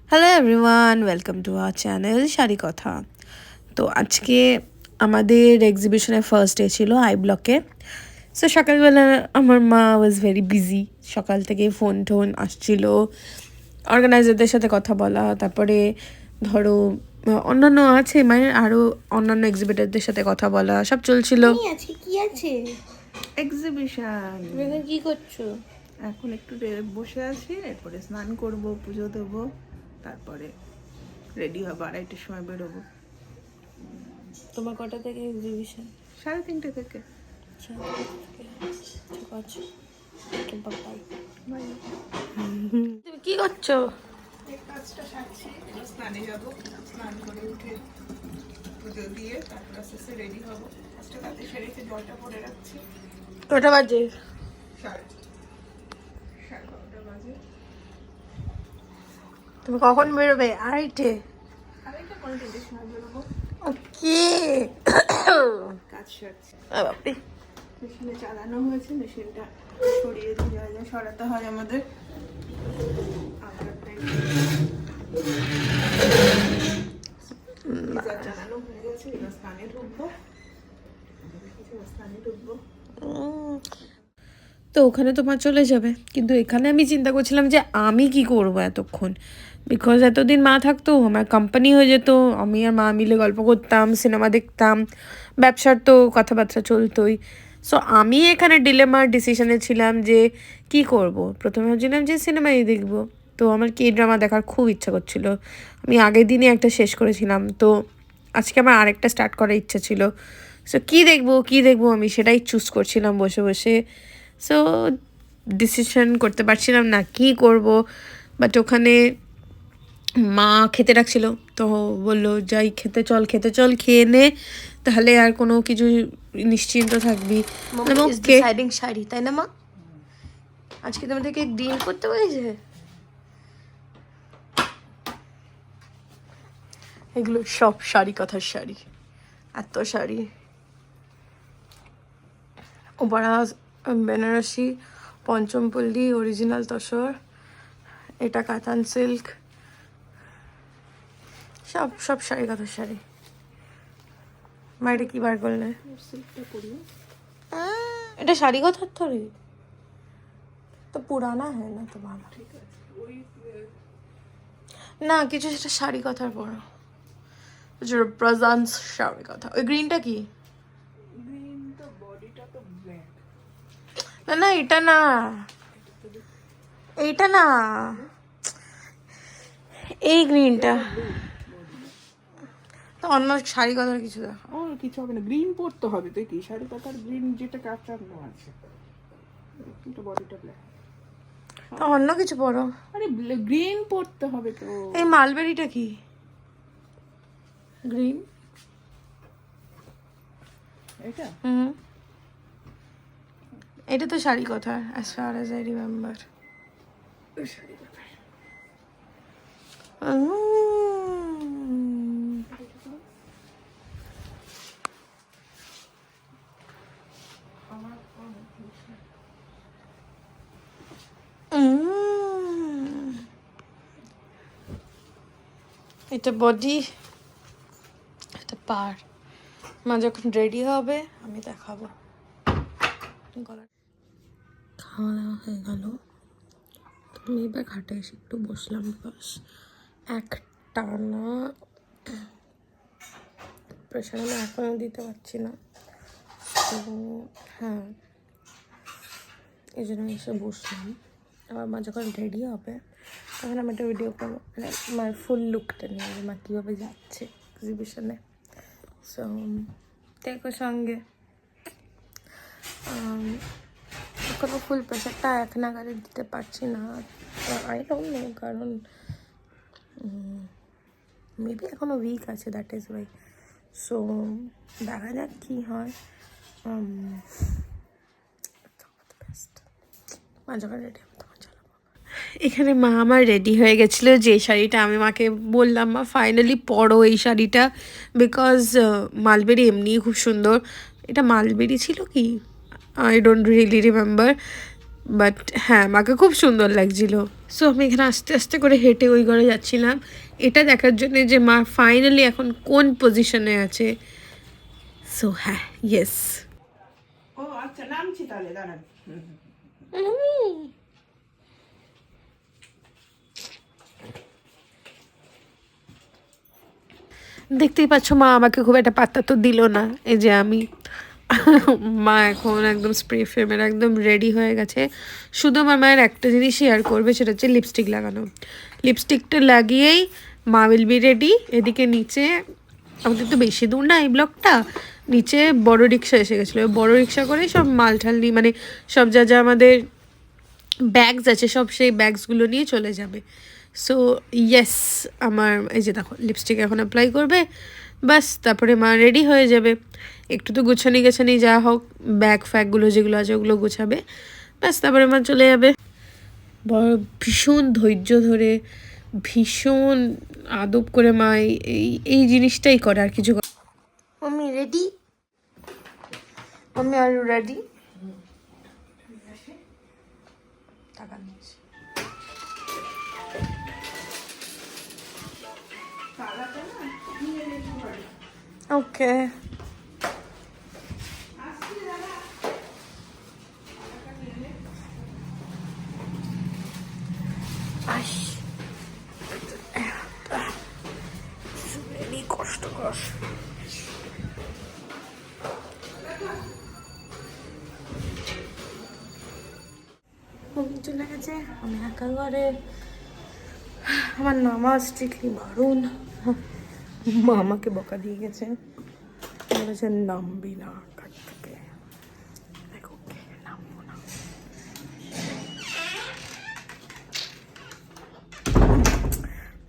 Hello everyone, welcome to our channel sari কথা। তো আজকে আমাদের এক্সিবিশনের ফার্স্ট ডে ছিল আই ব্লকে। সো সকালবেলা আমার মা ওয়াজ ভেরি বিজি, সকাল থেকে ফোন টোন আসছিল, অর্গানাইজারদের সাথে কথা বলা, তারপরে ধরো অন্যান্য আছে মানে আরও অন্যান্য এক্সিবিটারদের সাথে কথা বলা, সব চলছিল। কি আছে এক্সিবিশন। তুমি এখন কি করছো? এখন একটু বসে আছি, এরপরে স্নান করব, পুজো দেবো, তারপরে রেডি হবো, 2:30টার সময় বেরোবো। তোমার কটা থেকে এক্সিবিশন? 3:30 থেকে। আচ্ছা, ঠিক আছে, বাই। তুমি কি করছো? এই কাজটা সারছি, এবার স্নানে যাবো, স্নান করে উঠে পুজো দিয়ে তারপর আস্তে আস্তে রেডি হবো। আজকে তাতে সেরেছে, জলটা পরে রাখছি। কটা বাজে? 12:30 বাজে। তুমি কখন বেরোবে? 2:30? 2:30 সময় বেরোবো। ওকে। কাজ সারছি। বাপরে, মেশিনে চালানো হয়েছে, মেশিনটা সরিয়ে দিয়ে যা যা সরাতে হয় আমাদের। চালানো হয়ে গেছে, এবার স্নানে ঢুকবো। তো ওখানে তো মা চলে যাবে, কিন্তু এখানে আমি চিন্তা করছিলাম যে আমি কি করব এতক্ষণ। বিকজ এতদিন মা থাকতো, আমার কোম্পানি হয়ে যেত, আমি আর মা মিলে গল্প করতাম, সিনেমা দেখতাম, ব্যবসার তো কথাবার্তা চলতোই। সো আমি এখানে ডিলেমার ডিসিশনে ছিলাম যে কি করব। প্রথমে ভাবছিলাম যে সিনেমাই দেখবো। তো আমার কে ড্রামা দেখার খুব ইচ্ছা করছিল, আমি আগের দিনই একটা শেষ করেছিলাম, তো আজকে আমার আরেকটা স্টার্ট করার ইচ্ছা ছিল। সো কী দেখবো আমি সেটাই চুজ করছিলাম বসে বসে। সো ডিসিশন করতে পারছিলাম না কি করব। বাট ওখানে মা খেতে রাখছিল, তো বললো যাই খেতে চল খেয়ে নে, তাহলে আর কোনো কিছু নিশ্চিন্ত থাকবি। ওকে, সাইডিং শাড়ি তাই না মা? আজকে তোমাদেরকে ডিল করতে বলেছে? এগুলো সব শাড়ি কথার শাড়ি, এত শাড়ি। ওপারাজ বেনারসি, পঞ্চমপল্লী অরিজিনাল তসর, এটা কাতান সিল্ক, সব সব শাড়ি কথার শাড়ি। মা এটা কি বার করলে? এটা শাড়ি কথার থরি তো পুরানা হ্যাঁ না, তো ভালো না কিছু, সেটা শাড়ি কথার পরো প্রেজেন্স শাড়ি কথা। ওই গ্রিনটা কি? না না এটা না, এইটা না, এই গ্রিনটা তো অন্য শাড়ি কথার কিছু দেখো। ও কিছু হবে না, গ্রিন পরতে হবে। তুই কি শাড়ি পাতার গ্রিন যেটা কাটানো আছে, কিন্তু বডিটা ব্ল্যাক। তো অন্য কিছু পরো। আরে গ্রিন পরতে হবে তো। এই মালবেরিটা কি? গ্রিন। এটা এটা তো শাড়ি কথা, as far as I remember. Sari পাতা। এটা বডি, এটা পার। মা যখন রেডি হবে আমি দেখাবো। খাওয়া দাওয়া হয়ে গেল, আমি এবার ঘাটে এসে একটু বসলাম। বাস এক টানা প্রেশার আমি এখনও দিতে পারছি না, তো হ্যাঁ এই জন্য এসে বসলাম। আবার মা যখন রেডি হবে তখন আমি একটা ভিডিও করবো, মানে মার ফুল লুকটা নিয়ে, মা কীভাবে যাচ্ছে এক্সিবিশনে। সো দেখো সঙ্গে। এখনো ফুল প্রেশারটা এক নাগারে দিতে পারছি না, আই ডোন্ট নো, কারণ মেবি এখনো উইক আছে, দ্যাট ইজ ওয়াই। সো দেখা যাক কী হয়। মা যখন রেডি হবে তখন চালাবো। এখানে মা আমার রেডি হয়ে গেছিলো, যে শাড়িটা আমি মাকে বললাম মা ফাইনালি পরো এই শাড়িটা, বিকজ মালবেরি এমনিই খুব সুন্দর। এটা মালবেরি ছিল কি, I don't really remember. But হ্যাঁ মাকে খুব সুন্দর লাগছিল। সো আমি এখানে আস্তে আস্তে করে হেঁটে ওই ঘরে যাচ্ছিলাম এটা দেখার জন্য যে মা ফাইনালি এখন কোন পজিশনে আছে। সো হ্যাঁ ইয়েস। ও আচ্ছা, নামছি তাহলে, দাঁড়ান। দেখতেই পাচ্ছ মা আমাকে খুব একটা পাত্তা তো দিল না। এই যে আমি মা এখন একদম স্প্রে ফ্রেমের একদম রেডি হয়ে গেছে। শুধু আমার মায়ের একটা জিনিস শেয়ার করবে, সেটা হচ্ছে লিপস্টিক লাগানো। লিপস্টিকটা লাগিয়েই মা উইল বি রেডি। এদিকে নিচে আমাদের তো বেশি দূর না এই ব্লকটা, নিচে বড় রিক্সা এসে গেছিলো। বড় রিক্সা করে সব মালঠাল নিয়ে মানে সব যা যা আমাদের ব্যাগস আছে সব সেই ব্যাগসগুলো নিয়ে চলে যাবে। সো ইয়েস, আমার এই যে দেখো লিপস্টিক এখন অ্যাপ্লাই করবে, বাস তারপরে মা রেডি হয়ে যাবে। একটু তো গুছানি গেছানি যা হোক, ব্যাগ ফ্যাগগুলো যেগুলো আছে ওগুলো গুছাবে, ব্যাস তারপরে মা চলে যাবে। বড় ভীষণ ধৈর্য ধরে ভীষণ আদব করে মা এই এই জিনিসটাই করে, আর কিছু করে। Mummy ready? Mummy are you ready? Okay. কষ্টকর। মম্মি চলে গেছে, আমি একা ঘরে। আমার নামাজ স্ট্রিক্টলি বারণ। মা আমাকে বকা দিয়ে গেছে, বলেছে নামবি না কার থেকে। দেখো ওকে নামবো না।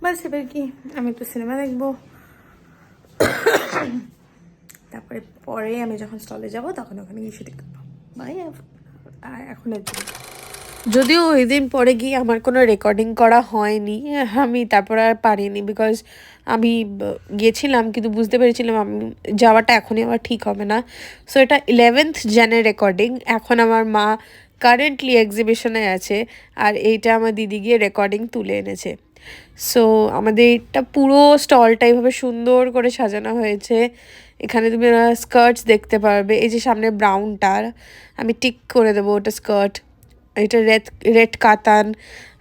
বাস এবার কি আমি একটু সিনেমা দেখবো, তারপরে পরে আমি যখন স্টলে যাব তখন ওখানে গিয়ে শুটিং করবো। বাই। এখনের জন্য যদিও ওই দিন পরে গিয়ে আমার কোনো রেকর্ডিং করা হয়নি, আমি তারপর আর পারিনি বিকজ আমি গিয়েছিলাম কিন্তু বুঝতে পেরেছিলাম আমি যাওয়াটা এখনই আমার ঠিক হবে না। সো এটা 11th জানের রেকর্ডিং। এখন আমার মা কারেন্টলি এক্সিবিশনে আছে আর এইটা আমার দিদি গিয়ে রেকর্ডিং তুলে এনেছে। সো আমাদের এটা পুরো স্টলটা এইভাবে সুন্দর করে সাজানো হয়েছে। এখানে তুমি স্কার্টস দেখতে পারবে, এই যে সামনে ব্রাউনটার আমি টিক করে দেবো, ওটা স্কার্ট। এটা রেড কাতান।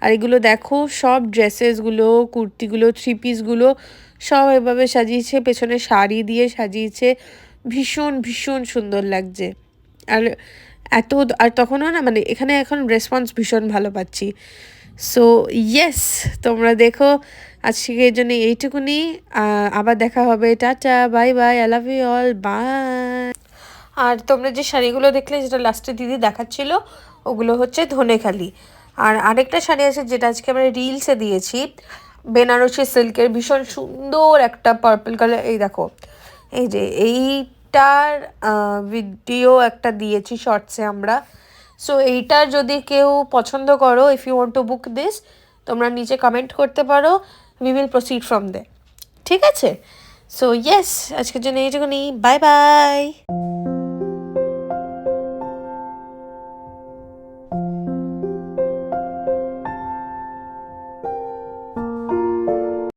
আর এগুলো দেখো সব ড্রেসেসগুলো, কুর্তিগুলো, থ্রি পিসগুলো সব এভাবে সাজিয়েছে, পেছনে শাড়ি দিয়ে সাজিয়েছে, ভীষণ ভীষণ সুন্দর লাগছে। আর এত আর তখনও না মানে এখানে এখন রেসপন্স ভীষণ ভালো পাচ্ছি। সো ইয়েস, তোমরা দেখো আজকের জন্য এইটুকুনি। আবার দেখা হবে, tata, bye bye, I love you all, bye. আর তোমরা যে শাড়িগুলো দেখলে যেটা লাস্টে দিদি দেখাচ্ছিল ওগুলো হচ্ছে ধনেখালি। আর আরেকটা শাড়ি আছে যেটা আজকে আমরা রিলসে দিয়েছি, বেনারসি সিল্কের ভীষণ সুন্দর একটা পার্পল কালার। এই দেখো এই যে এইটার ভিডিও একটা দিয়েছি শর্টসে আমরা। সো এইটার যদি কেউ পছন্দ করো, if you want to book this, তোমরা নিচে কমেন্ট করতে পারো, we will proceed from there. ঠিক আছে? সো ইয়েস, আজকের জন্য এইটুকুনি, বাই বাই।